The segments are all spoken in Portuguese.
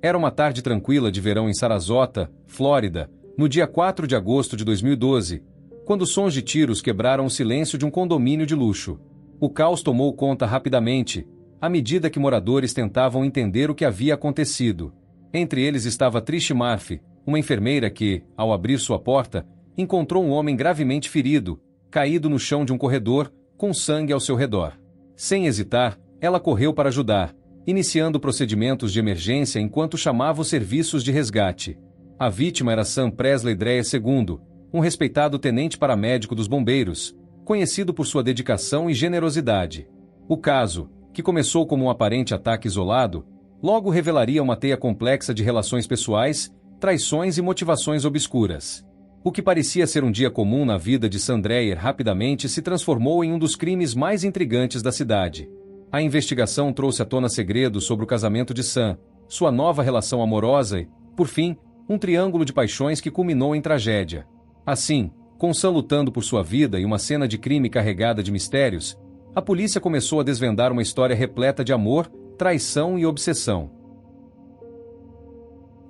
Era uma tarde tranquila de verão em Sarasota, Flórida, no dia 4 de agosto de 2012, quando sons de tiros quebraram o silêncio de um condomínio de luxo. O caos tomou conta rapidamente, à medida que moradores tentavam entender o que havia acontecido. Entre eles estava Trish Murphy, uma enfermeira que, ao abrir sua porta, encontrou um homem gravemente ferido, caído no chão de um corredor, com sangue ao seu redor. Sem hesitar, ela correu para ajudar, iniciando procedimentos de emergência enquanto chamava os serviços de resgate. A vítima era Sam Presley Dreyer II, um respeitado tenente paramédico dos bombeiros, conhecido por sua dedicação e generosidade. O caso, que começou como um aparente ataque isolado, logo revelaria uma teia complexa de relações pessoais, traições e motivações obscuras. O que parecia ser um dia comum na vida de Sam Dreyer rapidamente se transformou em um dos crimes mais intrigantes da cidade. A investigação trouxe à tona segredos sobre o casamento de Sam, sua nova relação amorosa e, por fim, um triângulo de paixões que culminou em tragédia. Assim, com Sam lutando por sua vida e uma cena de crime carregada de mistérios, a polícia começou a desvendar uma história repleta de amor, traição e obsessão.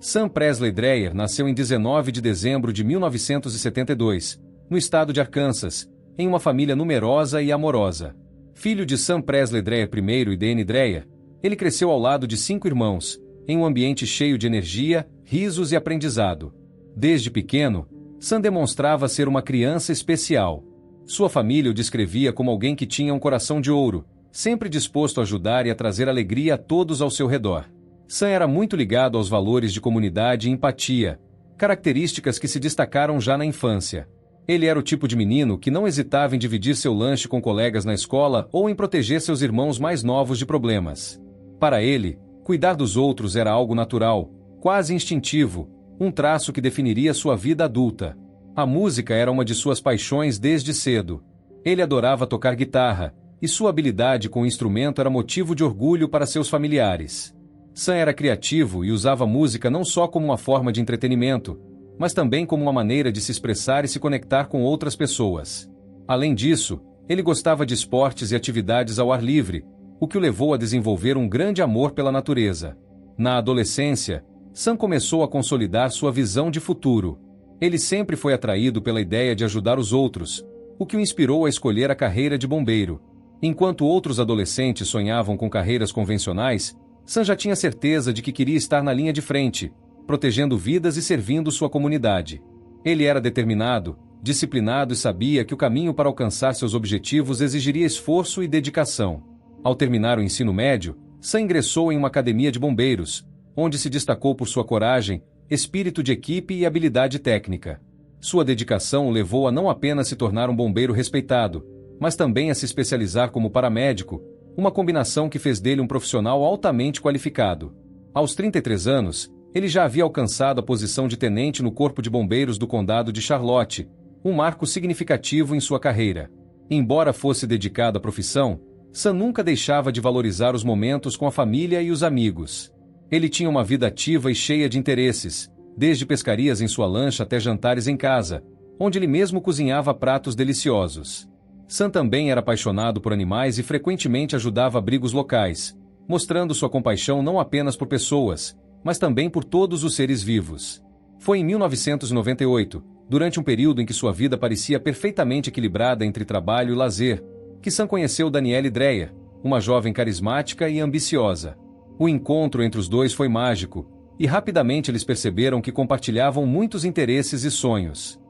Sam Presley Dreyer nasceu em 19 de dezembro de 1972, no estado de Arkansas, em uma família numerosa e amorosa. Filho de Sam Presley Dreyer I e Dani Dreyer, ele cresceu ao lado de 5 irmãos, em um ambiente cheio de energia, risos e aprendizado. Desde pequeno, Sam demonstrava ser uma criança especial. Sua família o descrevia como alguém que tinha um coração de ouro, sempre disposto a ajudar e a trazer alegria a todos ao seu redor. Sam era muito ligado aos valores de comunidade e empatia, características que se destacaram já na infância. Ele era o tipo de menino que não hesitava em dividir seu lanche com colegas na escola ou em proteger seus irmãos mais novos de problemas. Para ele, cuidar dos outros era algo natural, quase instintivo, um traço que definiria sua vida adulta. A música era uma de suas paixões desde cedo. Ele adorava tocar guitarra, e sua habilidade com o instrumento era motivo de orgulho para seus familiares. Sam era criativo e usava a música não só como uma forma de entretenimento, mas também como uma maneira de se expressar e se conectar com outras pessoas. Além disso, ele gostava de esportes e atividades ao ar livre, o que o levou a desenvolver um grande amor pela natureza. Na adolescência, Sam começou a consolidar sua visão de futuro. Ele sempre foi atraído pela ideia de ajudar os outros, o que o inspirou a escolher a carreira de bombeiro. Enquanto outros adolescentes sonhavam com carreiras convencionais, Sam já tinha certeza de que queria estar na linha de frente, protegendo vidas e servindo sua comunidade. Ele era determinado, disciplinado e sabia que o caminho para alcançar seus objetivos exigiria esforço e dedicação. Ao terminar o ensino médio, Sam ingressou em uma academia de bombeiros, onde se destacou por sua coragem, espírito de equipe e habilidade técnica. Sua dedicação o levou a não apenas se tornar um bombeiro respeitado, mas também a se especializar como paramédico, uma combinação que fez dele um profissional altamente qualificado. Aos 33 anos, ele já havia alcançado a posição de tenente no Corpo de Bombeiros do Condado de Charlotte, um marco significativo em sua carreira. Embora fosse dedicado à profissão, Sam nunca deixava de valorizar os momentos com a família e os amigos. Ele tinha uma vida ativa e cheia de interesses, desde pescarias em sua lancha até jantares em casa, onde ele mesmo cozinhava pratos deliciosos. Sam também era apaixonado por animais e frequentemente ajudava abrigos locais, mostrando sua compaixão não apenas por pessoas, mas também por todos os seres vivos. Foi em 1998, durante um período em que sua vida parecia perfeitamente equilibrada entre trabalho e lazer, que Sam conheceu Danielle Dreyer, uma jovem carismática e ambiciosa. O encontro entre os dois foi mágico, e rapidamente eles perceberam que compartilhavam muitos interesses e sonhos.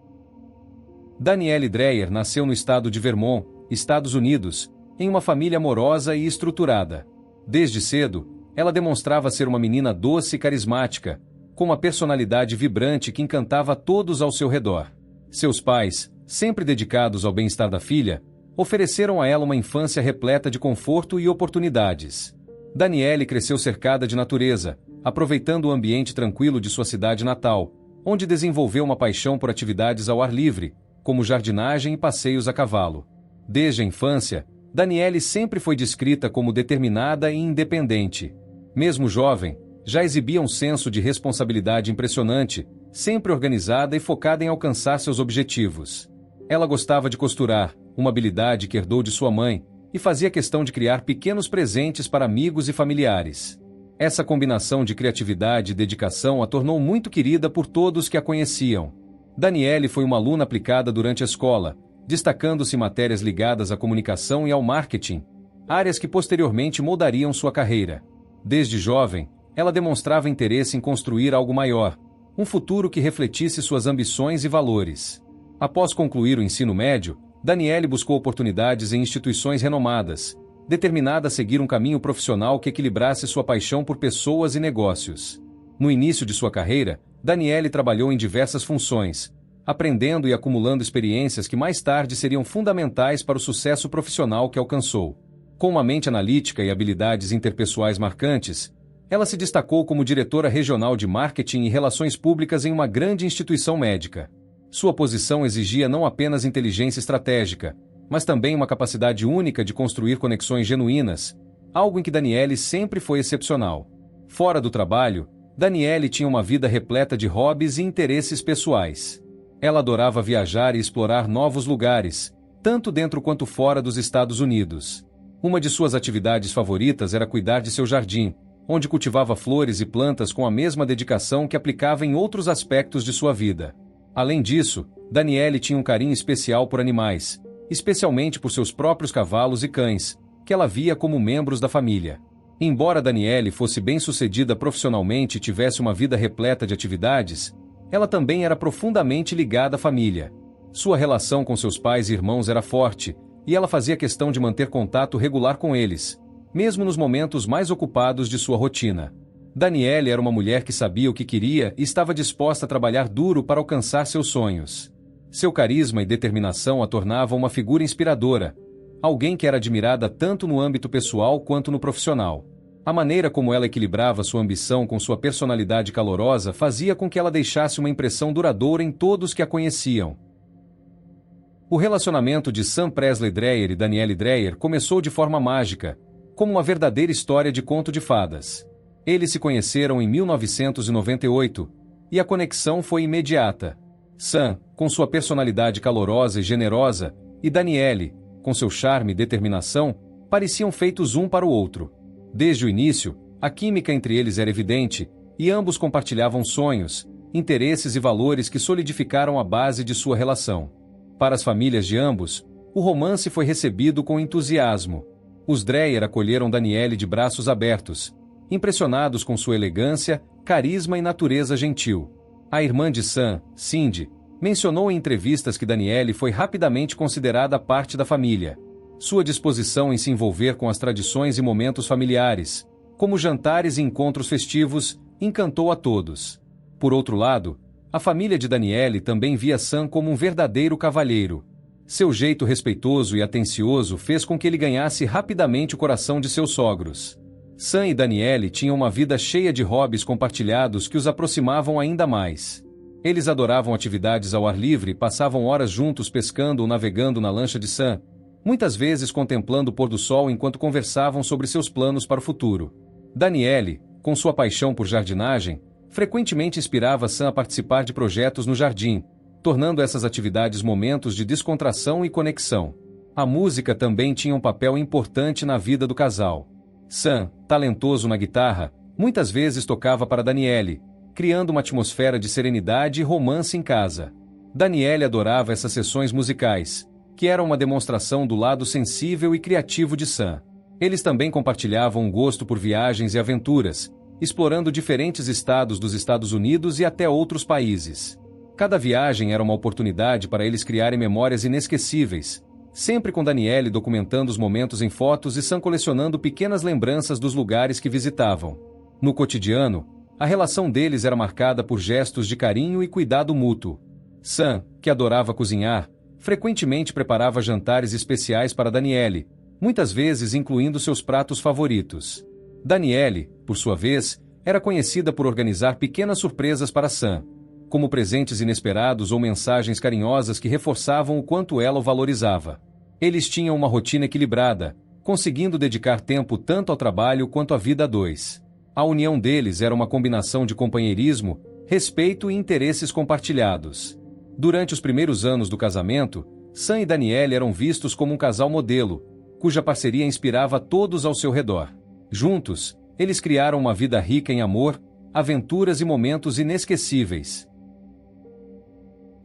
Danielle Dreyer nasceu no estado de Vermont, Estados Unidos, em uma família amorosa e estruturada. Desde cedo, ela demonstrava ser uma menina doce e carismática, com uma personalidade vibrante que encantava todos ao seu redor. Seus pais, sempre dedicados ao bem-estar da filha, ofereceram a ela uma infância repleta de conforto e oportunidades. Danielle cresceu cercada de natureza, aproveitando o ambiente tranquilo de sua cidade natal, onde desenvolveu uma paixão por atividades ao ar livre, como jardinagem e passeios a cavalo. Desde a infância, Danielle sempre foi descrita como determinada e independente. Mesmo jovem, já exibia um senso de responsabilidade impressionante, sempre organizada e focada em alcançar seus objetivos. Ela gostava de costurar, uma habilidade que herdou de sua mãe, e fazia questão de criar pequenos presentes para amigos e familiares. Essa combinação de criatividade e dedicação a tornou muito querida por todos que a conheciam. Daniele foi uma aluna aplicada durante a escola, destacando-se em matérias ligadas à comunicação e ao marketing, áreas que posteriormente moldariam sua carreira. Desde jovem, ela demonstrava interesse em construir algo maior, um futuro que refletisse suas ambições e valores. Após concluir o ensino médio, Daniele buscou oportunidades em instituições renomadas, determinada a seguir um caminho profissional que equilibrasse sua paixão por pessoas e negócios. No início de sua carreira, Daniele trabalhou em diversas funções, aprendendo e acumulando experiências que mais tarde seriam fundamentais para o sucesso profissional que alcançou. Com uma mente analítica e habilidades interpessoais marcantes, ela se destacou como diretora regional de marketing e relações públicas em uma grande instituição médica. Sua posição exigia não apenas inteligência estratégica, mas também uma capacidade única de construir conexões genuínas, algo em que Daniele sempre foi excepcional. Fora do trabalho, Daniele tinha uma vida repleta de hobbies e interesses pessoais. Ela adorava viajar e explorar novos lugares, tanto dentro quanto fora dos Estados Unidos. Uma de suas atividades favoritas era cuidar de seu jardim, onde cultivava flores e plantas com a mesma dedicação que aplicava em outros aspectos de sua vida. Além disso, Daniele tinha um carinho especial por animais, especialmente por seus próprios cavalos e cães, que ela via como membros da família. Embora Daniele fosse bem-sucedida profissionalmente e tivesse uma vida repleta de atividades, ela também era profundamente ligada à família. Sua relação com seus pais e irmãos era forte, e ela fazia questão de manter contato regular com eles, mesmo nos momentos mais ocupados de sua rotina. Daniele era uma mulher que sabia o que queria e estava disposta a trabalhar duro para alcançar seus sonhos. Seu carisma e determinação a tornavam uma figura inspiradora, alguém que era admirada tanto no âmbito pessoal quanto no profissional. A maneira como ela equilibrava sua ambição com sua personalidade calorosa fazia com que ela deixasse uma impressão duradoura em todos que a conheciam. O relacionamento de Sam Presley Dreyer e Daniele Dreyer começou de forma mágica, como uma verdadeira história de conto de fadas. Eles se conheceram em 1998, e a conexão foi imediata. Sam, com sua personalidade calorosa e generosa, e Daniele, com seu charme e determinação, pareciam feitos um para o outro. Desde o início, a química entre eles era evidente, e ambos compartilhavam sonhos, interesses e valores que solidificaram a base de sua relação. Para as famílias de ambos, o romance foi recebido com entusiasmo. Os Dreyer acolheram Daniele de braços abertos, impressionados com sua elegância, carisma e natureza gentil. A irmã de Sam, Cindy, mencionou em entrevistas que Daniele foi rapidamente considerada parte da família. Sua disposição em se envolver com as tradições e momentos familiares, como jantares e encontros festivos, encantou a todos. Por outro lado, a família de Daniele também via Sam como um verdadeiro cavalheiro. Seu jeito respeitoso e atencioso fez com que ele ganhasse rapidamente o coração de seus sogros. Sam e Daniele tinham uma vida cheia de hobbies compartilhados que os aproximavam ainda mais. Eles adoravam atividades ao ar livre e passavam horas juntos pescando ou navegando na lancha de Sam, muitas vezes contemplando o pôr do sol enquanto conversavam sobre seus planos para o futuro. Daniele, com sua paixão por jardinagem, frequentemente inspirava Sam a participar de projetos no jardim, tornando essas atividades momentos de descontração e conexão. A música também tinha um papel importante na vida do casal. Sam, talentoso na guitarra, muitas vezes tocava para Daniele, criando uma atmosfera de serenidade e romance em casa. Daniele adorava essas sessões musicais, que eram uma demonstração do lado sensível e criativo de Sam. Eles também compartilhavam um gosto por viagens e aventuras, explorando diferentes estados dos Estados Unidos e até outros países. Cada viagem era uma oportunidade para eles criarem memórias inesquecíveis, sempre com Daniele documentando os momentos em fotos e Sam colecionando pequenas lembranças dos lugares que visitavam. No cotidiano, a relação deles era marcada por gestos de carinho e cuidado mútuo. Sam, que adorava cozinhar, frequentemente preparava jantares especiais para Daniele, muitas vezes incluindo seus pratos favoritos. Daniele, por sua vez, era conhecida por organizar pequenas surpresas para Sam, como presentes inesperados ou mensagens carinhosas que reforçavam o quanto ela o valorizava. Eles tinham uma rotina equilibrada, conseguindo dedicar tempo tanto ao trabalho quanto à vida a dois. A união deles era uma combinação de companheirismo, respeito e interesses compartilhados. Durante os primeiros anos do casamento, Sam e Daniele eram vistos como um casal modelo, cuja parceria inspirava todos ao seu redor. Juntos, Eles criaram uma vida rica em amor, aventuras e momentos inesquecíveis.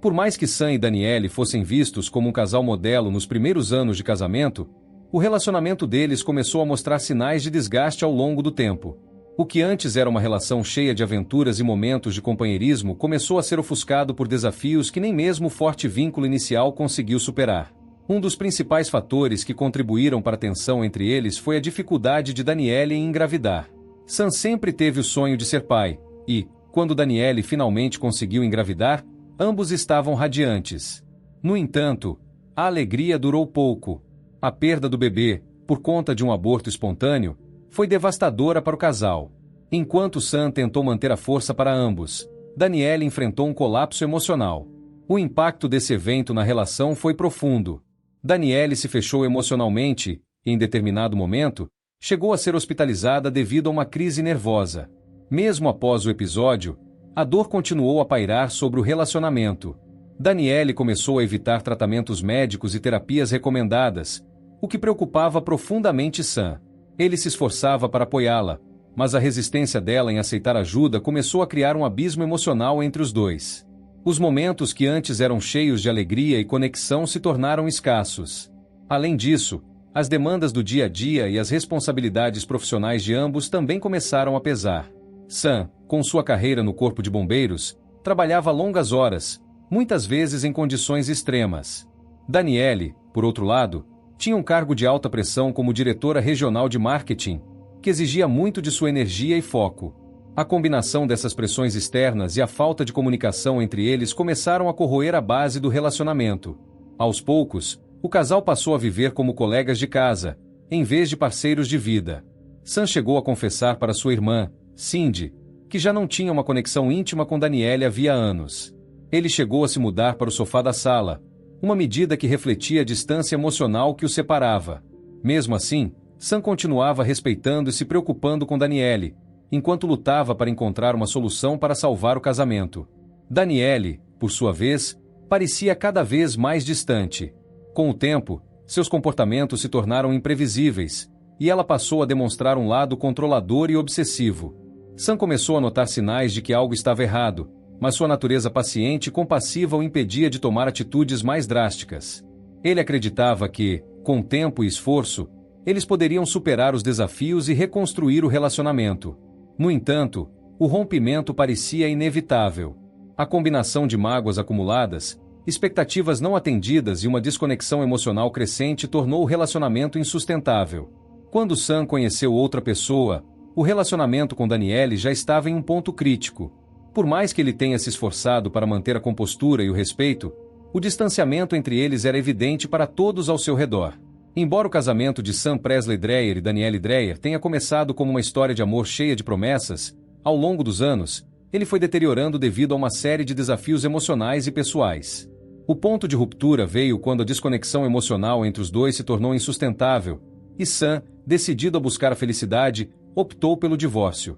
Por mais que Sam e Danielle fossem vistos como um casal modelo nos primeiros anos de casamento, o relacionamento deles começou a mostrar sinais de desgaste ao longo do tempo. O que antes era uma relação cheia de aventuras e momentos de companheirismo começou a ser ofuscado por desafios que nem mesmo o forte vínculo inicial conseguiu superar. Um dos principais fatores que contribuíram para a tensão entre eles foi a dificuldade de Danielle em engravidar. Sam sempre teve o sonho de ser pai, e, quando Danielle finalmente conseguiu engravidar, ambos estavam radiantes. No entanto, a alegria durou pouco. A perda do bebê, por conta de um aborto espontâneo, foi devastadora para o casal. Enquanto Sam tentou manter a força para ambos, Danielle enfrentou um colapso emocional. O impacto desse evento na relação foi profundo. Danielle se fechou emocionalmente e, em determinado momento, chegou a ser hospitalizada devido a uma crise nervosa. Mesmo após o episódio, a dor continuou a pairar sobre o relacionamento. Danielle começou a evitar tratamentos médicos e terapias recomendadas, o que preocupava profundamente Sam. Ele se esforçava para apoiá-la, mas a resistência dela em aceitar ajuda começou a criar um abismo emocional entre os dois. Os momentos que antes eram cheios de alegria e conexão se tornaram escassos. Além disso, as demandas do dia a dia e as responsabilidades profissionais de ambos também começaram a pesar. Sam, com sua carreira no Corpo de Bombeiros, trabalhava longas horas, muitas vezes em condições extremas. Danielle, por outro lado, tinha um cargo de alta pressão como diretora regional de marketing, que exigia muito de sua energia e foco. A combinação dessas pressões externas e a falta de comunicação entre eles começaram a corroer a base do relacionamento. Aos poucos, o casal passou a viver como colegas de casa, em vez de parceiros de vida. Sam chegou a confessar para sua irmã, Cindy, que já não tinha uma conexão íntima com Danielle havia anos. Ele chegou a se mudar para o sofá da sala, uma medida que refletia a distância emocional que os separava. Mesmo assim, Sam continuava respeitando e se preocupando com Danielle, enquanto lutava para encontrar uma solução para salvar o casamento. Danielle, por sua vez, parecia cada vez mais distante. Com o tempo, seus comportamentos se tornaram imprevisíveis, e ela passou a demonstrar um lado controlador e obsessivo. Sam começou a notar sinais de que algo estava errado, mas sua natureza paciente e compassiva o impedia de tomar atitudes mais drásticas. Ele acreditava que, com tempo e esforço, eles poderiam superar os desafios e reconstruir o relacionamento. No entanto, o rompimento parecia inevitável. A combinação de mágoas acumuladas, expectativas não atendidas e uma desconexão emocional crescente tornou o relacionamento insustentável. Quando Sam conheceu outra pessoa, o relacionamento com Danielle já estava em um ponto crítico. Por mais que ele tenha se esforçado para manter a compostura e o respeito, o distanciamento entre eles era evidente para todos ao seu redor. Embora o casamento de Sam Presley Dreyer e Danielle Dreyer tenha começado como uma história de amor cheia de promessas, ao longo dos anos, ele foi deteriorando devido a uma série de desafios emocionais e pessoais. O ponto de ruptura veio quando a desconexão emocional entre os dois se tornou insustentável, e Sam, decidido a buscar a felicidade, optou pelo divórcio.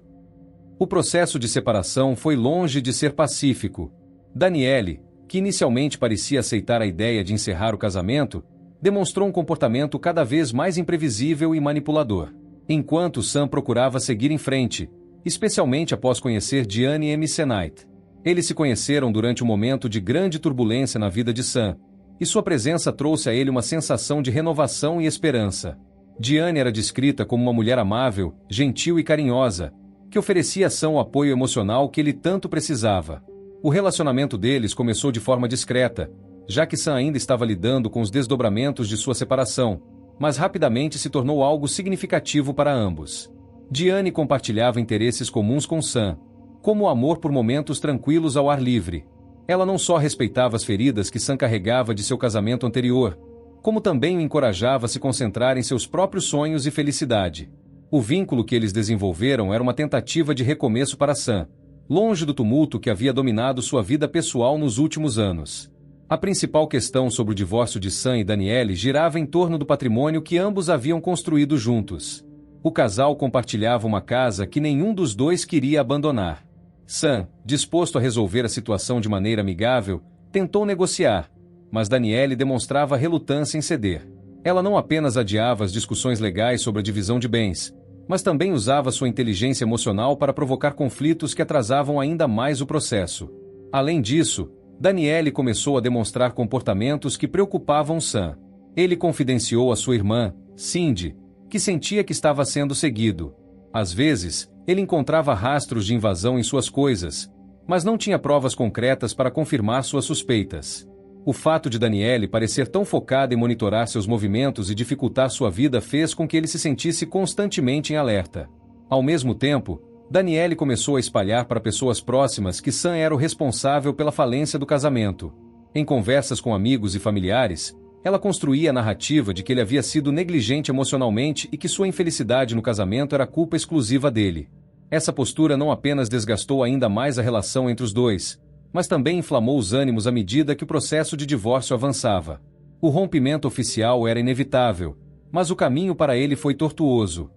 O processo de separação foi longe de ser pacífico. Danielle, que inicialmente parecia aceitar a ideia de encerrar o casamento, demonstrou um comportamento cada vez mais imprevisível e manipulador. Enquanto Sam procurava seguir em frente, especialmente após conhecer Diane McKnight. Eles se conheceram durante um momento de grande turbulência na vida de Sam, e sua presença trouxe a ele uma sensação de renovação e esperança. Diane era descrita como uma mulher amável, gentil e carinhosa, que oferecia a Sam o apoio emocional que ele tanto precisava. O relacionamento deles começou de forma discreta, já que Sam ainda estava lidando com os desdobramentos de sua separação, mas rapidamente se tornou algo significativo para ambos. Diane compartilhava interesses comuns com Sam, como o amor por momentos tranquilos ao ar livre. Ela não só respeitava as feridas que Sam carregava de seu casamento anterior, como também o encorajava a se concentrar em seus próprios sonhos e felicidade. O vínculo que eles desenvolveram era uma tentativa de recomeço para Sam, longe do tumulto que havia dominado sua vida pessoal nos últimos anos. A principal questão sobre o divórcio de Sam e Danielle girava em torno do patrimônio que ambos haviam construído juntos. O casal compartilhava uma casa que nenhum dos dois queria abandonar. Sam, disposto a resolver a situação de maneira amigável, tentou negociar, mas Danielle demonstrava relutância em ceder. Ela não apenas adiava as discussões legais sobre a divisão de bens, mas também usava sua inteligência emocional para provocar conflitos que atrasavam ainda mais o processo. Além disso, Daniele começou a demonstrar comportamentos que preocupavam Sam. Ele confidenciou a sua irmã, Cindy, que sentia que estava sendo seguido. Às vezes, ele encontrava rastros de invasão em suas coisas, mas não tinha provas concretas para confirmar suas suspeitas. O fato de Daniele parecer tão focada em monitorar seus movimentos e dificultar sua vida fez com que ele se sentisse constantemente em alerta. Ao mesmo tempo, Daniele começou a espalhar para pessoas próximas que Sam era o responsável pela falência do casamento. Em conversas com amigos e familiares, ela construía a narrativa de que ele havia sido negligente emocionalmente e que sua infelicidade no casamento era culpa exclusiva dele. Essa postura não apenas desgastou ainda mais a relação entre os dois, mas também inflamou os ânimos à medida que o processo de divórcio avançava. O rompimento oficial era inevitável, mas o caminho para ele foi tortuoso.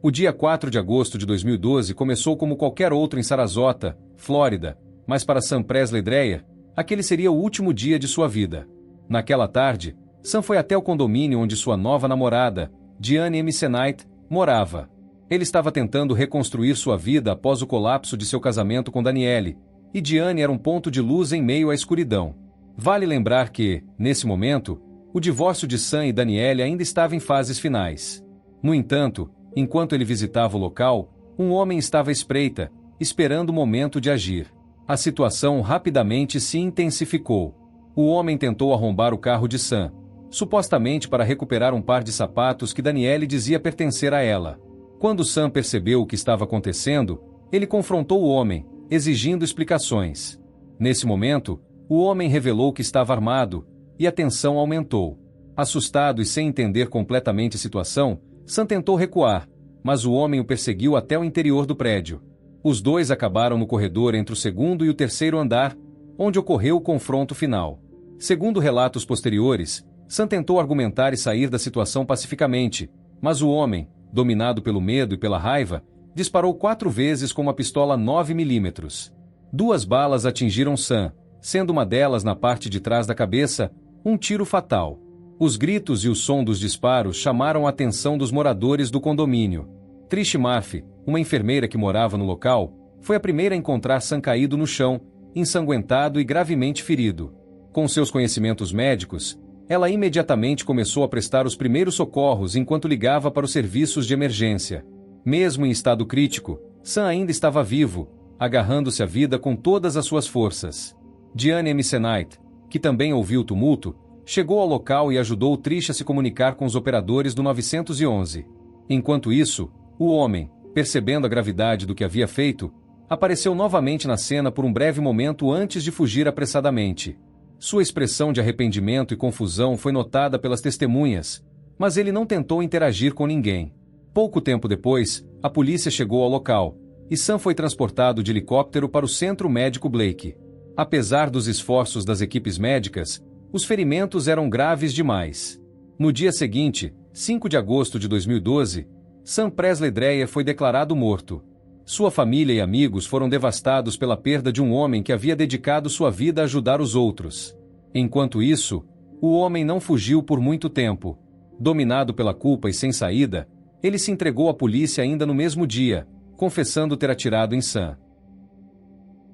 O dia 4 de agosto de 2012 começou como qualquer outro em Sarasota, Flórida, mas para Sam Presley Dreyer, aquele seria o último dia de sua vida. Naquela tarde, Sam foi até o condomínio onde sua nova namorada, Diane Emisenite, morava. Ele estava tentando reconstruir sua vida após o colapso de seu casamento com Daniele, e Diane era um ponto de luz em meio à escuridão. Vale lembrar que, nesse momento, o divórcio de Sam e Daniele ainda estava em fases finais. No entanto, enquanto ele visitava o local, um homem estava à espreita, esperando o momento de agir. A situação rapidamente se intensificou. O homem tentou arrombar o carro de Sam, supostamente para recuperar um par de sapatos que Daniele dizia pertencer a ela. Quando Sam percebeu o que estava acontecendo, ele confrontou o homem, exigindo explicações. Nesse momento, o homem revelou que estava armado, e a tensão aumentou. Assustado e sem entender completamente a situação, Sam tentou recuar, mas o homem o perseguiu até o interior do prédio. Os dois acabaram no corredor entre o segundo e o terceiro andar, onde ocorreu o confronto final. Segundo relatos posteriores, Sam tentou argumentar e sair da situação pacificamente, mas o homem, dominado pelo medo e pela raiva, disparou 4 vezes com uma pistola 9mm. 2 balas atingiram Sam, sendo uma delas na parte de trás da cabeça, um tiro fatal. Os gritos e o som dos disparos chamaram a atenção dos moradores do condomínio. Trish Murphy, uma enfermeira que morava no local, foi a primeira a encontrar Sam caído no chão, ensanguentado e gravemente ferido. Com seus conhecimentos médicos, ela imediatamente começou a prestar os primeiros socorros enquanto ligava para os serviços de emergência. Mesmo em estado crítico, Sam ainda estava vivo, agarrando-se à vida com todas as suas forças. Diane Emisenite, que também ouviu o tumulto, chegou ao local e ajudou Trish a se comunicar com os operadores do 911. Enquanto isso, o homem, percebendo a gravidade do que havia feito, apareceu novamente na cena por um breve momento antes de fugir apressadamente. Sua expressão de arrependimento e confusão foi notada pelas testemunhas, mas ele não tentou interagir com ninguém. Pouco tempo depois, a polícia chegou ao local, e Sam foi transportado de helicóptero para o Centro Médico Blake. Apesar dos esforços das equipes médicas, os ferimentos eram graves demais. No dia seguinte, 5 de agosto de 2012, Sam Presley Dreyer foi declarado morto. Sua família e amigos foram devastados pela perda de um homem que havia dedicado sua vida a ajudar os outros. Enquanto isso, o homem não fugiu por muito tempo. Dominado pela culpa e sem saída, ele se entregou à polícia ainda no mesmo dia, confessando ter atirado em Sam.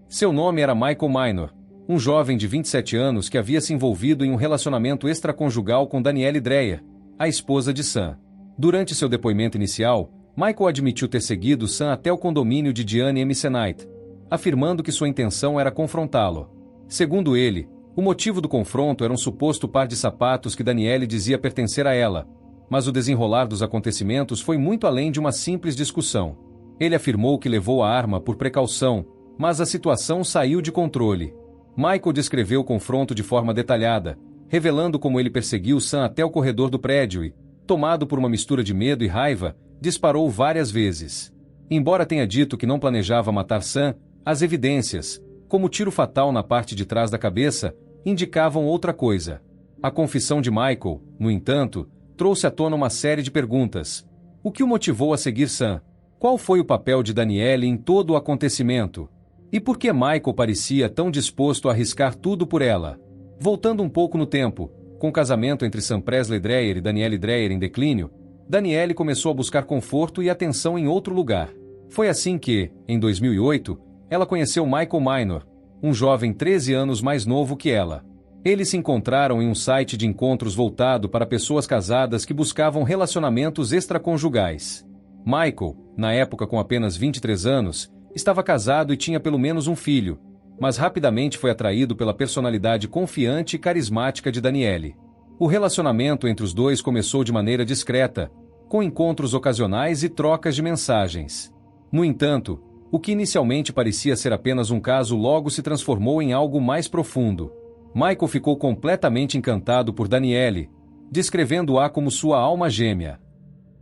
Seu nome era Michael Minor, um jovem de 27 anos que havia se envolvido em um relacionamento extraconjugal com Daniele Dreyer, a esposa de Sam. Durante seu depoimento inicial, Michael admitiu ter seguido Sam até o condomínio de Diane Emisenite, afirmando que sua intenção era confrontá-lo. Segundo ele, o motivo do confronto era um suposto par de sapatos que Daniele dizia pertencer a ela, mas o desenrolar dos acontecimentos foi muito além de uma simples discussão. Ele afirmou que levou a arma por precaução, mas a situação saiu de controle. Michael descreveu o confronto de forma detalhada, revelando como ele perseguiu Sam até o corredor do prédio e, tomado por uma mistura de medo e raiva, disparou várias vezes. Embora tenha dito que não planejava matar Sam, as evidências, como o tiro fatal na parte de trás da cabeça, indicavam outra coisa. A confissão de Michael, no entanto, trouxe à tona uma série de perguntas. O que o motivou a seguir Sam? Qual foi o papel de Daniele em todo o acontecimento? E por que Michael parecia tão disposto a arriscar tudo por ela? Voltando um pouco no tempo, com o casamento entre Sam Presley Dreyer e Daniele Dreyer em declínio, Danielle começou a buscar conforto e atenção em outro lugar. Foi assim que, em 2008, ela conheceu Michael Minor, um jovem 13 anos mais novo que ela. Eles se encontraram em um site de encontros voltado para pessoas casadas que buscavam relacionamentos extraconjugais. Michael, na época com apenas 23 anos, estava casado e tinha pelo menos um filho, mas rapidamente foi atraído pela personalidade confiante e carismática de Danielle. O relacionamento entre os dois começou de maneira discreta, com encontros ocasionais e trocas de mensagens. No entanto, o que inicialmente parecia ser apenas um caso logo se transformou em algo mais profundo. Michael ficou completamente encantado por Danielle, descrevendo-a como sua alma gêmea.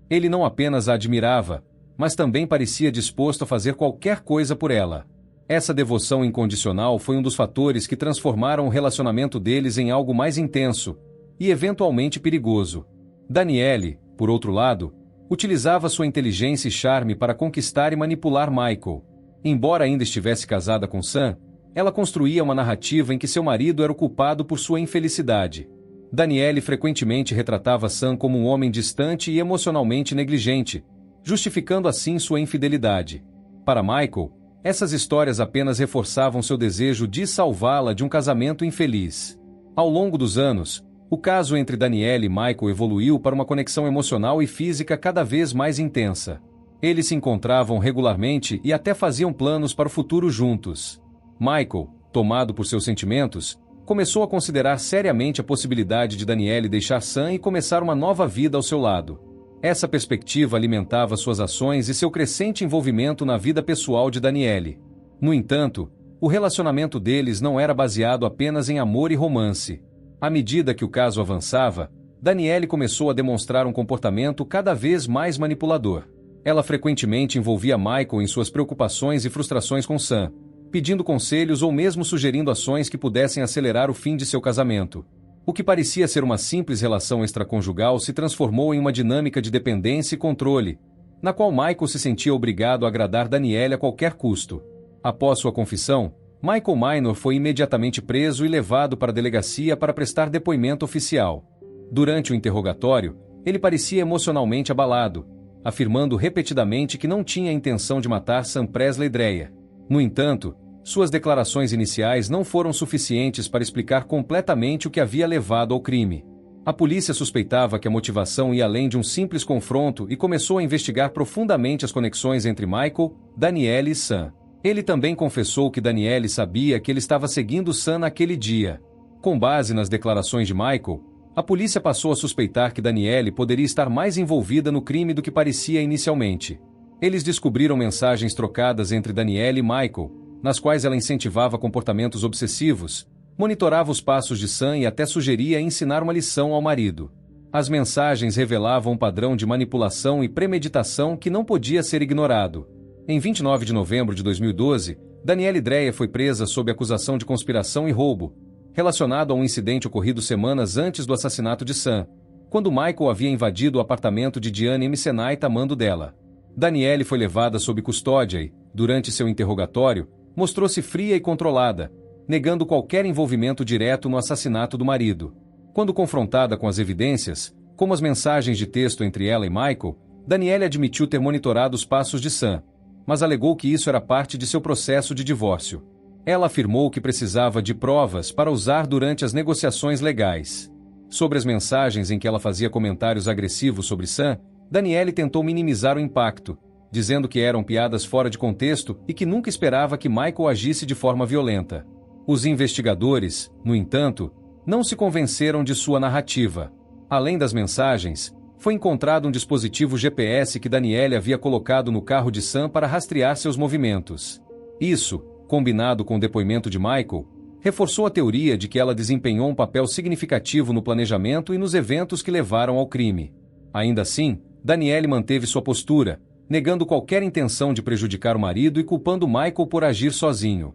Ele não apenas a admirava, mas também parecia disposto a fazer qualquer coisa por ela. Essa devoção incondicional foi um dos fatores que transformaram o relacionamento deles em algo mais intenso e eventualmente perigoso. Danielle, por outro lado, utilizava sua inteligência e charme para conquistar e manipular Michael. Embora ainda estivesse casada com Sam, ela construía uma narrativa em que seu marido era o culpado por sua infelicidade. Danielle frequentemente retratava Sam como um homem distante e emocionalmente negligente, justificando assim sua infidelidade. Para Michael, essas histórias apenas reforçavam seu desejo de salvá-la de um casamento infeliz. Ao longo dos anos, o caso entre Danielle e Michael evoluiu para uma conexão emocional e física cada vez mais intensa. Eles se encontravam regularmente e até faziam planos para o futuro juntos. Michael, tomado por seus sentimentos, começou a considerar seriamente a possibilidade de Danielle deixar Sam e começar uma nova vida ao seu lado. Essa perspectiva alimentava suas ações e seu crescente envolvimento na vida pessoal de Danielle. No entanto, o relacionamento deles não era baseado apenas em amor e romance. À medida que o caso avançava, Danielle começou a demonstrar um comportamento cada vez mais manipulador. Ela frequentemente envolvia Michael em suas preocupações e frustrações com Sam, pedindo conselhos ou mesmo sugerindo ações que pudessem acelerar o fim de seu casamento. O que parecia ser uma simples relação extraconjugal se transformou em uma dinâmica de dependência e controle, na qual Michael se sentia obrigado a agradar Danielle a qualquer custo. Após sua confissão, Michael Minor foi imediatamente preso e levado para a delegacia para prestar depoimento oficial. Durante o interrogatório, ele parecia emocionalmente abalado, afirmando repetidamente que não tinha a intenção de matar Sam Presley Dreyer. No entanto, suas declarações iniciais não foram suficientes para explicar completamente o que havia levado ao crime. A polícia suspeitava que a motivação ia além de um simples confronto e começou a investigar profundamente as conexões entre Michael, Danielle e Sam. Ele também confessou que Danielle sabia que ele estava seguindo Sam naquele dia. Com base nas declarações de Michael, a polícia passou a suspeitar que Danielle poderia estar mais envolvida no crime do que parecia inicialmente. Eles descobriram mensagens trocadas entre Danielle e Michael, nas quais ela incentivava comportamentos obsessivos, monitorava os passos de Sam e até sugeria ensinar uma lição ao marido. As mensagens revelavam um padrão de manipulação e premeditação que não podia ser ignorado. Em 29 de novembro de 2012, Danielle Dreyer foi presa sob acusação de conspiração e roubo, relacionado a um incidente ocorrido semanas antes do assassinato de Sam, quando Michael havia invadido o apartamento de Diane Mcenite amando dela. Danielle foi levada sob custódia e, durante seu interrogatório, mostrou-se fria e controlada, negando qualquer envolvimento direto no assassinato do marido. Quando confrontada com as evidências, como as mensagens de texto entre ela e Michael, Danielle admitiu ter monitorado os passos de Sam, mas alegou que isso era parte de seu processo de divórcio. Ela afirmou que precisava de provas para usar durante as negociações legais. Sobre as mensagens em que ela fazia comentários agressivos sobre Sam, Danielle tentou minimizar o impacto, dizendo que eram piadas fora de contexto e que nunca esperava que Michael agisse de forma violenta. Os investigadores, no entanto, não se convenceram de sua narrativa. Além das mensagens, foi encontrado um dispositivo GPS que Danielle havia colocado no carro de Sam para rastrear seus movimentos. Isso, combinado com o depoimento de Michael, reforçou a teoria de que ela desempenhou um papel significativo no planejamento e nos eventos que levaram ao crime. Ainda assim, Danielle manteve sua postura, negando qualquer intenção de prejudicar o marido e culpando Michael por agir sozinho.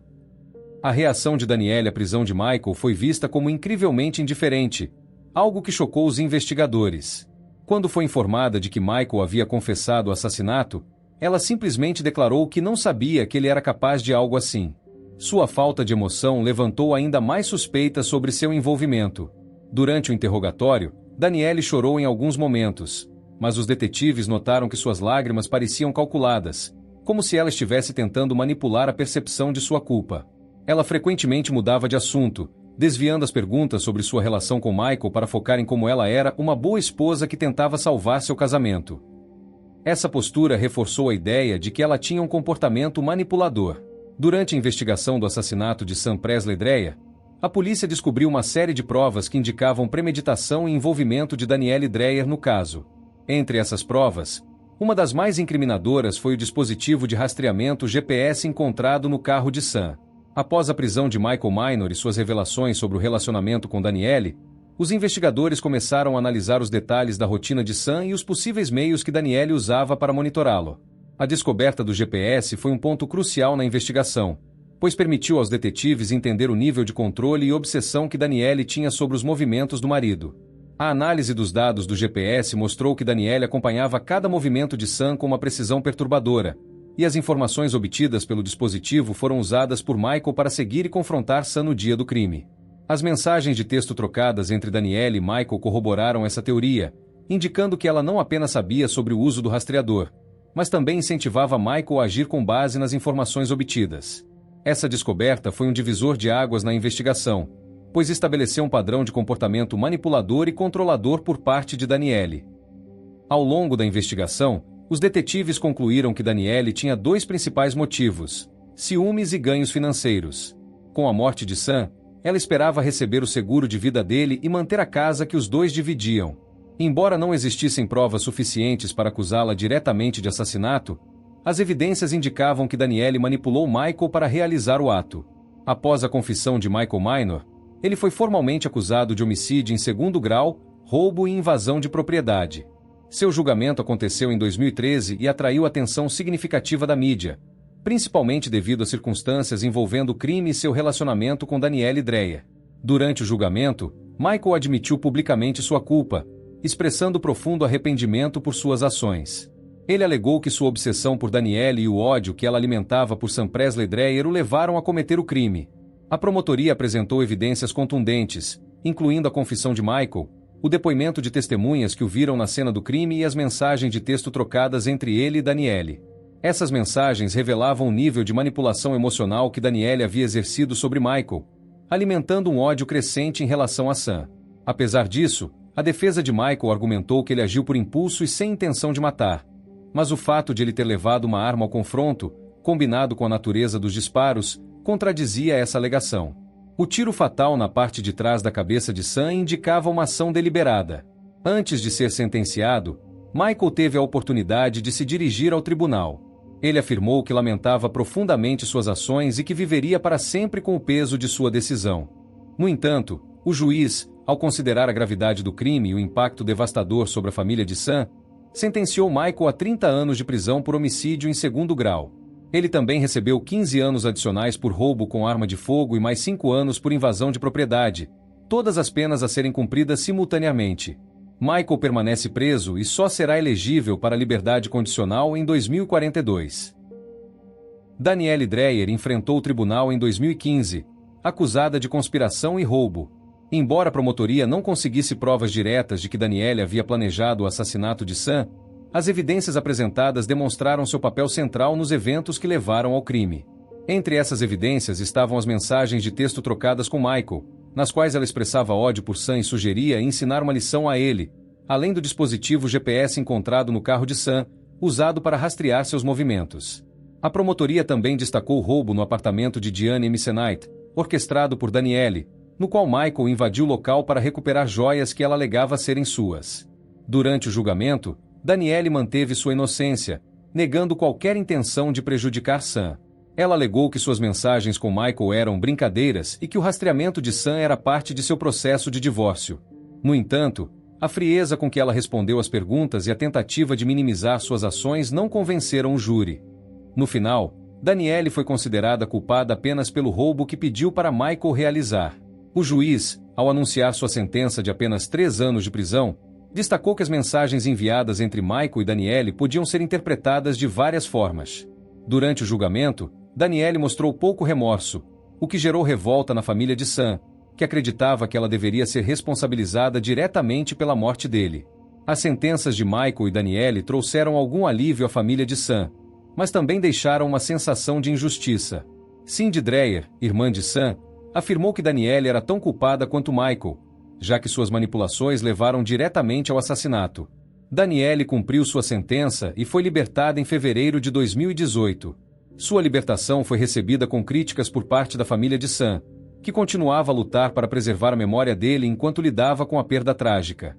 A reação de Danielle à prisão de Michael foi vista como incrivelmente indiferente, algo que chocou os investigadores. Quando foi informada de que Michael havia confessado o assassinato, ela simplesmente declarou que não sabia que ele era capaz de algo assim. Sua falta de emoção levantou ainda mais suspeitas sobre seu envolvimento. Durante o interrogatório, Danielle chorou em alguns momentos, mas os detetives notaram que suas lágrimas pareciam calculadas, como se ela estivesse tentando manipular a percepção de sua culpa. Ela frequentemente mudava de assunto, desviando as perguntas sobre sua relação com Michael para focar em como ela era uma boa esposa que tentava salvar seu casamento. Essa postura reforçou a ideia de que ela tinha um comportamento manipulador. Durante a investigação do assassinato de Sam Presley Dreyer, a polícia descobriu uma série de provas que indicavam premeditação e envolvimento de Danielle Dreyer no caso. Entre essas provas, uma das mais incriminadoras foi o dispositivo de rastreamento GPS encontrado no carro de Sam. Após a prisão de Michael Minor e suas revelações sobre o relacionamento com Danielle, os investigadores começaram a analisar os detalhes da rotina de Sam e os possíveis meios que Danielle usava para monitorá-lo. A descoberta do GPS foi um ponto crucial na investigação, pois permitiu aos detetives entender o nível de controle e obsessão que Danielle tinha sobre os movimentos do marido. A análise dos dados do GPS mostrou que Danielle acompanhava cada movimento de Sam com uma precisão perturbadora, e as informações obtidas pelo dispositivo foram usadas por Michael para seguir e confrontar Sam no dia do crime. As mensagens de texto trocadas entre Danielle e Michael corroboraram essa teoria, indicando que ela não apenas sabia sobre o uso do rastreador, mas também incentivava Michael a agir com base nas informações obtidas. Essa descoberta foi um divisor de águas na investigação, pois estabeleceu um padrão de comportamento manipulador e controlador por parte de Danielle. Ao longo da investigação, os detetives concluíram que Danielle tinha dois principais motivos: ciúmes e ganhos financeiros. Com a morte de Sam, ela esperava receber o seguro de vida dele e manter a casa que os dois dividiam. Embora não existissem provas suficientes para acusá-la diretamente de assassinato, as evidências indicavam que Danielle manipulou Michael para realizar o ato. Após a confissão de Michael Minor, ele foi formalmente acusado de homicídio em segundo grau, roubo e invasão de propriedade. Seu julgamento aconteceu em 2013 e atraiu atenção significativa da mídia, principalmente devido às circunstâncias envolvendo o crime e seu relacionamento com Danielle Dreyer. Durante o julgamento, Michael admitiu publicamente sua culpa, expressando profundo arrependimento por suas ações. Ele alegou que sua obsessão por Danielle e o ódio que ela alimentava por Sam Presley Dreyer o levaram a cometer o crime. A promotoria apresentou evidências contundentes, incluindo a confissão de Michael, o depoimento de testemunhas que o viram na cena do crime e as mensagens de texto trocadas entre ele e Danielle. Essas mensagens revelavam o nível de manipulação emocional que Danielle havia exercido sobre Michael, alimentando um ódio crescente em relação a Sam. Apesar disso, a defesa de Michael argumentou que ele agiu por impulso e sem intenção de matar. Mas o fato de ele ter levado uma arma ao confronto, combinado com a natureza dos disparos, contradizia essa alegação. O tiro fatal na parte de trás da cabeça de Sam indicava uma ação deliberada. Antes de ser sentenciado, Michael teve a oportunidade de se dirigir ao tribunal. Ele afirmou que lamentava profundamente suas ações e que viveria para sempre com o peso de sua decisão. No entanto, o juiz, ao considerar a gravidade do crime e o impacto devastador sobre a família de Sam, sentenciou Michael a 30 anos de prisão por homicídio em segundo grau. Ele também recebeu 15 anos adicionais por roubo com arma de fogo e mais 5 anos por invasão de propriedade, todas as penas a serem cumpridas simultaneamente. Michael permanece preso e só será elegível para liberdade condicional em 2042. Danielle Dreyer enfrentou o tribunal em 2015, acusada de conspiração e roubo. Embora a promotoria não conseguisse provas diretas de que Danielle havia planejado o assassinato de Sam, as evidências apresentadas demonstraram seu papel central nos eventos que levaram ao crime. Entre essas evidências estavam as mensagens de texto trocadas com Michael, nas quais ela expressava ódio por Sam e sugeria ensinar uma lição a ele, além do dispositivo GPS encontrado no carro de Sam, usado para rastrear seus movimentos. A promotoria também destacou o roubo no apartamento de Diane Misenite, orquestrado por Danielle, no qual Michael invadiu o local para recuperar joias que ela alegava serem suas. Durante o julgamento, Danielle manteve sua inocência, negando qualquer intenção de prejudicar Sam. Ela alegou que suas mensagens com Michael eram brincadeiras e que o rastreamento de Sam era parte de seu processo de divórcio. No entanto, a frieza com que ela respondeu às perguntas e a tentativa de minimizar suas ações não convenceram o júri. No final, Danielle foi considerada culpada apenas pelo roubo que pediu para Michael realizar. O juiz, ao anunciar sua sentença de apenas 3 anos de prisão, destacou que as mensagens enviadas entre Michael e Danielle podiam ser interpretadas de várias formas. Durante o julgamento, Danielle mostrou pouco remorso, o que gerou revolta na família de Sam, que acreditava que ela deveria ser responsabilizada diretamente pela morte dele. As sentenças de Michael e Danielle trouxeram algum alívio à família de Sam, mas também deixaram uma sensação de injustiça. Cindy Dreyer, irmã de Sam, afirmou que Danielle era tão culpada quanto Michael, já que suas manipulações levaram diretamente ao assassinato. Danielle cumpriu sua sentença e foi libertada em fevereiro de 2018. Sua libertação foi recebida com críticas por parte da família de Sam, que continuava a lutar para preservar a memória dele enquanto lidava com a perda trágica.